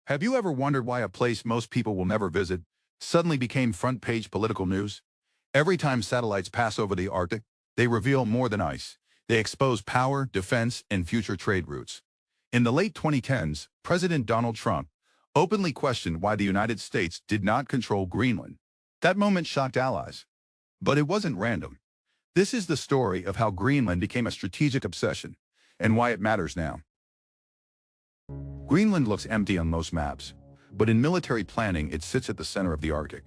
Have you ever wondered why a place most people will never visit suddenly became front-page political news? Every time satellites pass over the Arctic, they reveal more than ice. They expose power, defense, and future trade routes. In the late 2010s, President Donald Trump openly questioned why the United States did not control Greenland. That moment shocked allies. But it wasn't random. This is the story of how Greenland became a strategic obsession and why it matters now. Greenland looks empty on most maps, but in military planning it sits at the center of the Arctic.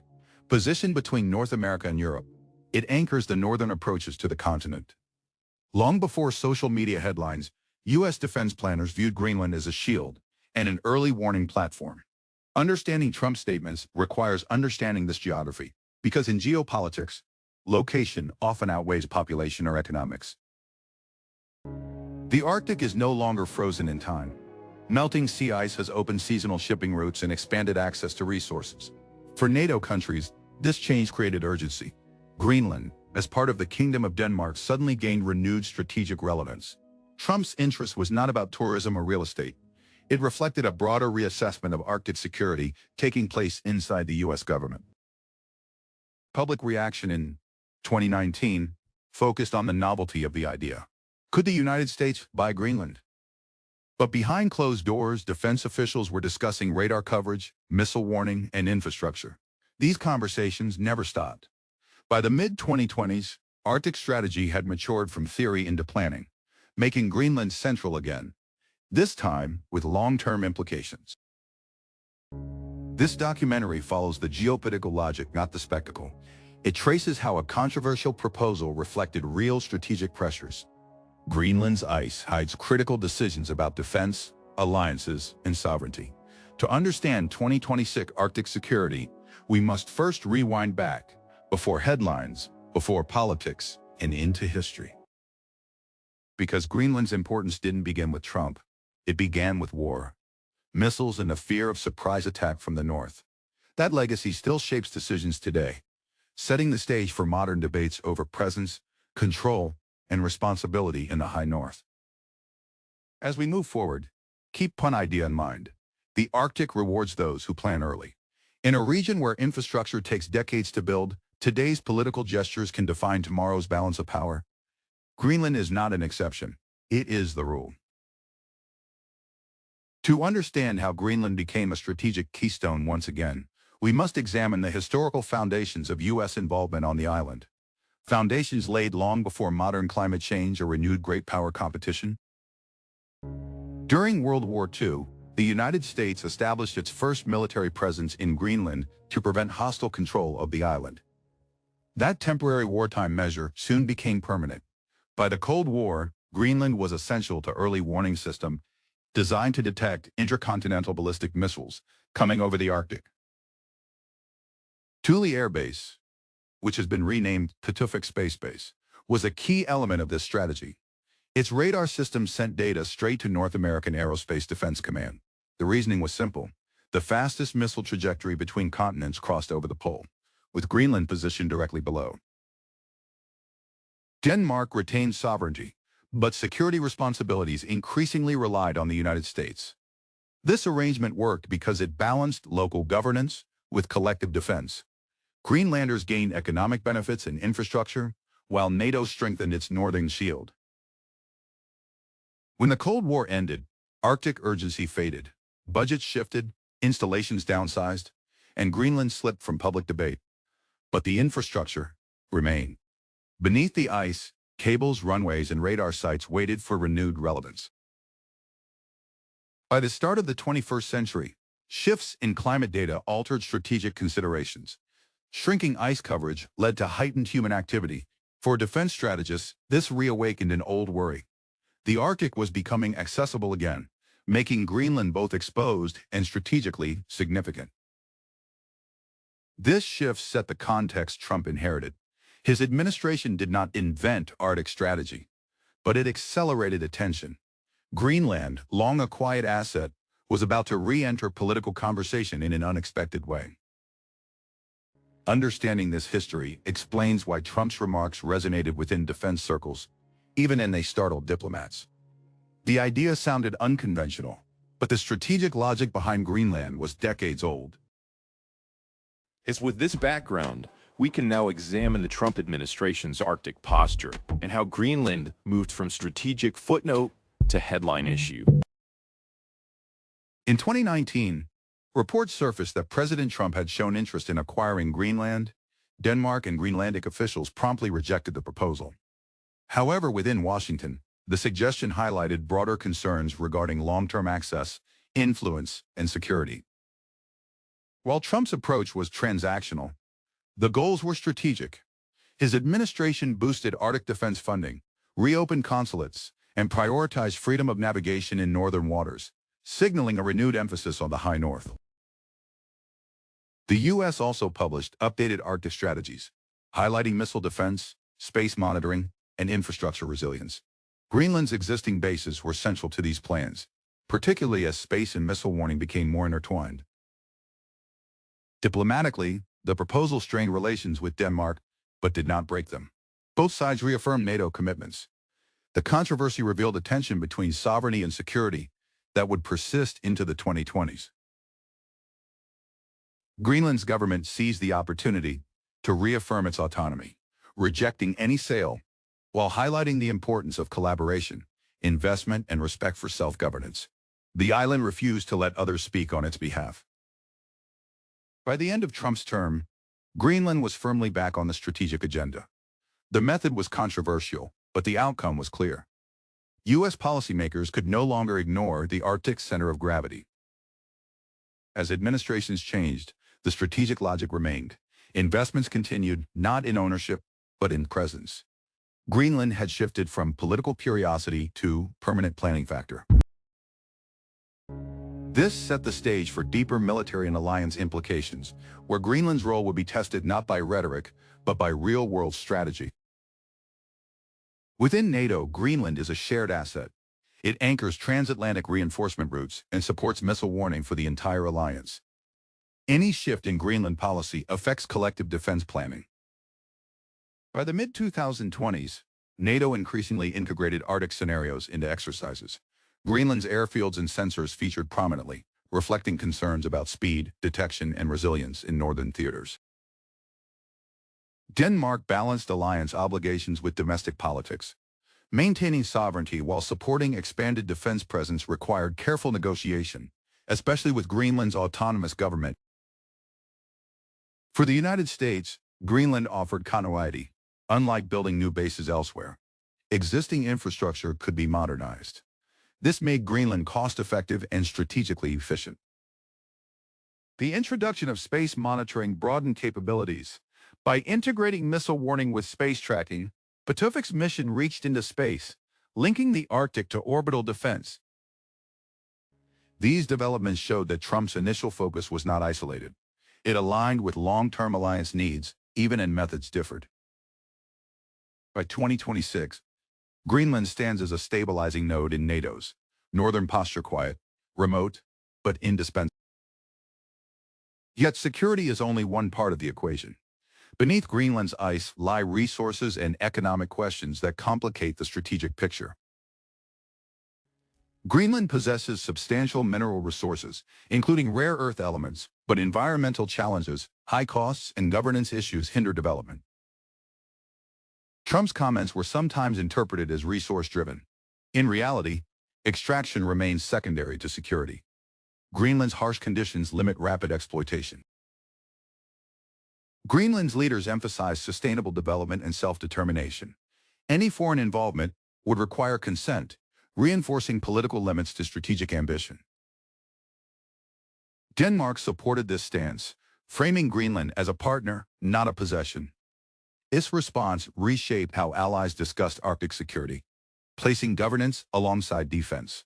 Positioned between North America and Europe, it anchors the northern approaches to the continent. Long before social media headlines, U.S. defense planners viewed Greenland as a shield and an early warning platform. Understanding Trump's statements requires understanding this geography, because in geopolitics, location often outweighs population or economics. The Arctic is no longer frozen in time. Melting sea ice has opened seasonal shipping routes and expanded access to resources. For NATO countries, this change created urgency. Greenland, as part of the Kingdom of Denmark, suddenly gained renewed strategic relevance. Trump's interest was not about tourism or real estate. It reflected a broader reassessment of Arctic security taking place inside the U.S. government. Public reaction in 2019 focused on the novelty of the idea. Could the United States buy Greenland? But behind closed doors, defense officials were discussing radar coverage, missile warning, and infrastructure. These conversations never stopped. By the mid-2020s, Arctic strategy had matured from theory into planning, making Greenland central again, this time with long-term implications. This documentary follows the geopolitical logic, not the spectacle. It traces how a controversial proposal reflected real strategic pressures. Greenland's ice hides critical decisions about defense, alliances, and sovereignty. To understand 2026 Arctic security, we must first rewind back, before headlines, before politics, and into history. Because Greenland's importance didn't begin with Trump, it began with war, missiles, and the fear of surprise attack from the north. That legacy still shapes decisions today, setting the stage for modern debates over presence, control, and responsibility in the high north. As we move forward, keep one idea in mind. The Arctic rewards those who plan early. In a region where infrastructure takes decades to build, today's political gestures can define tomorrow's balance of power. Greenland is not an exception. It is the rule. To understand how Greenland became a strategic keystone once again, we must examine the historical foundations of U.S. involvement on the island. Foundations laid long before modern climate change or renewed great power competition. During World War II, the United States established its first military presence in Greenland to prevent hostile control of the island. That temporary wartime measure soon became permanent. By the Cold War, Greenland was essential to early warning system designed to detect intercontinental ballistic missiles coming over the Arctic. Thule Air Base, which has been renamed Patuxent Space Base, was a key element of this strategy. Its radar system sent data straight to North American Aerospace Defense Command. The reasoning was simple. The fastest missile trajectory between continents crossed over the pole, with Greenland positioned directly below. Denmark retained sovereignty, but security responsibilities increasingly relied on the United States. This arrangement worked because it balanced local governance with collective defense. Greenlanders gained economic benefits and infrastructure, while NATO strengthened its northern shield. When the Cold War ended, Arctic urgency faded, budgets shifted, installations downsized, and Greenland slipped from public debate. But the infrastructure remained. Beneath the ice, cables, runways, and radar sites waited for renewed relevance. By the start of the 21st century, shifts in climate data altered strategic considerations. Shrinking ice coverage led to heightened human activity. For defense strategists, this reawakened an old worry. The Arctic was becoming accessible again, making Greenland both exposed and strategically significant. This shift set the context Trump inherited. His administration did not invent Arctic strategy, but it accelerated attention. Greenland, long a quiet asset, was about to re-enter political conversation in an unexpected way. Understanding this history explains why Trump's remarks resonated within defense circles, even when they startled diplomats. The idea sounded unconventional, but the strategic logic behind Greenland was decades old. It's with this background, we can now examine the Trump administration's Arctic posture and how Greenland moved from strategic footnote to headline issue. In 2019, reports surfaced that President Trump had shown interest in acquiring Greenland. Denmark and Greenlandic officials promptly rejected the proposal. However, within Washington, the suggestion highlighted broader concerns regarding long-term access, influence, and security. While Trump's approach was transactional, the goals were strategic. His administration boosted Arctic defense funding, reopened consulates, and prioritized freedom of navigation in northern waters, signaling a renewed emphasis on the high north. The U.S. also published updated Arctic strategies, highlighting missile defense, space monitoring, and infrastructure resilience. Greenland's existing bases were central to these plans, particularly as space and missile warning became more intertwined. Diplomatically, the proposal strained relations with Denmark, but did not break them. Both sides reaffirmed NATO commitments. The controversy revealed a tension between sovereignty and security that would persist into the 2020s. Greenland's government seized the opportunity to reaffirm its autonomy, rejecting any sale, while highlighting the importance of collaboration, investment, and respect for self-governance. The island refused to let others speak on its behalf. By the end of Trump's term, Greenland was firmly back on the strategic agenda. The method was controversial, but the outcome was clear. U.S. policymakers could no longer ignore the Arctic's center of gravity. As administrations changed, the strategic logic remained. Investments continued, not in ownership, but in presence. Greenland had shifted from political curiosity to permanent planning factor. This set the stage for deeper military and alliance implications, where Greenland's role would be tested not by rhetoric, but by real-world strategy. Within NATO, Greenland is a shared asset. It anchors transatlantic reinforcement routes and supports missile warning for the entire alliance. Any shift in Greenland policy affects collective defense planning. By the mid-2020s, NATO increasingly integrated Arctic scenarios into exercises. Greenland's airfields and sensors featured prominently, reflecting concerns about speed, detection, and resilience in northern theaters. Denmark balanced alliance obligations with domestic politics. Maintaining sovereignty while supporting expanded defense presence required careful negotiation, especially with Greenland's autonomous government. For the United States, Greenland offered continuity. Unlike building new bases elsewhere, existing infrastructure could be modernized. This made Greenland cost-effective and strategically efficient. The introduction of space monitoring broadened capabilities. By integrating missile warning with space tracking, Patufik's mission reached into space, linking the Arctic to orbital defense. These developments showed that Trump's initial focus was not isolated. It aligned with long-term alliance needs, even as methods differed. By 2026, Greenland stands as a stabilizing node in NATO's northern posture, quiet, remote, but indispensable. Yet security is only one part of the equation. Beneath Greenland's ice lie resources and economic questions that complicate the strategic picture. Greenland possesses substantial mineral resources, including rare earth elements, but environmental challenges, high costs, and governance issues hinder development. Trump's comments were sometimes interpreted as resource-driven. In reality, extraction remains secondary to security. Greenland's harsh conditions limit rapid exploitation. Greenland's leaders emphasize sustainable development and self-determination. Any foreign involvement would require consent, reinforcing political limits to strategic ambition. Denmark supported this stance, framing Greenland as a partner, not a possession. Its response reshaped how allies discussed Arctic security, placing governance alongside defense.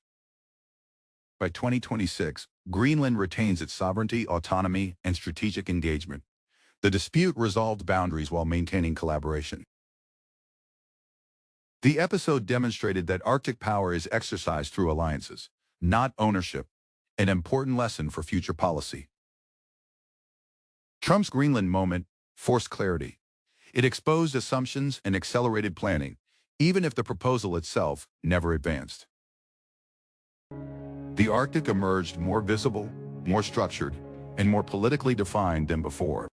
By 2026, Greenland retains its sovereignty, autonomy, and strategic engagement. The dispute resolved boundaries while maintaining collaboration. The episode demonstrated that Arctic power is exercised through alliances, not ownership, an important lesson for future policy. Trump's Greenland moment forced clarity. It exposed assumptions and accelerated planning, even if the proposal itself never advanced. The Arctic emerged more visible, more structured, and more politically defined than before.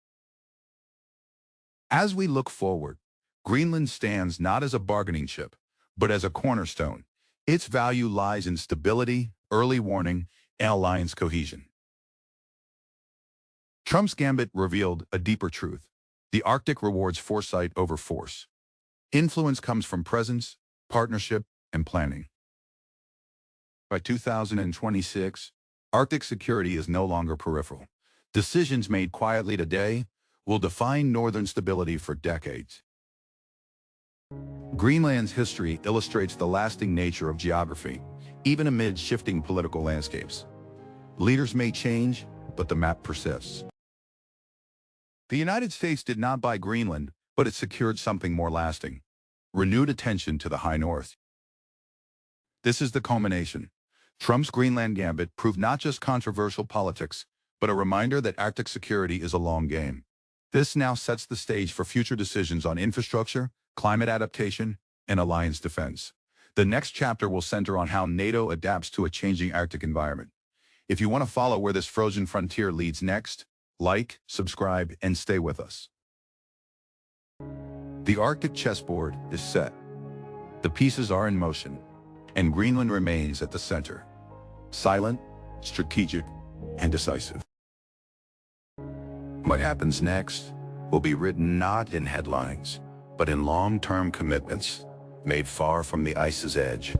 As we look forward, Greenland stands not as a bargaining chip, but as a cornerstone. Its value lies in stability, early warning, and alliance cohesion. Trump's Gambit revealed a deeper truth. The Arctic rewards foresight over force. Influence comes from presence, partnership, and planning. By 2026, Arctic security is no longer peripheral. Decisions made quietly today will define northern stability for decades. Greenland's history illustrates the lasting nature of geography, even amid shifting political landscapes. Leaders may change, but the map persists. The United States did not buy Greenland, but it secured something more lasting: renewed attention to the high north. This is the culmination. Trump's Greenland Gambit proved not just controversial politics, but a reminder that Arctic security is a long game. This now sets the stage for future decisions on infrastructure, climate adaptation, and alliance defense. The next chapter will center on how NATO adapts to a changing Arctic environment. If you want to follow where this frozen frontier leads next, like, subscribe, and stay with us. The Arctic chessboard is set. The pieces are in motion, and Greenland remains at the center. Silent, strategic, and decisive. What happens next will be written not in headlines, but in long-term commitments made far from the ice's edge.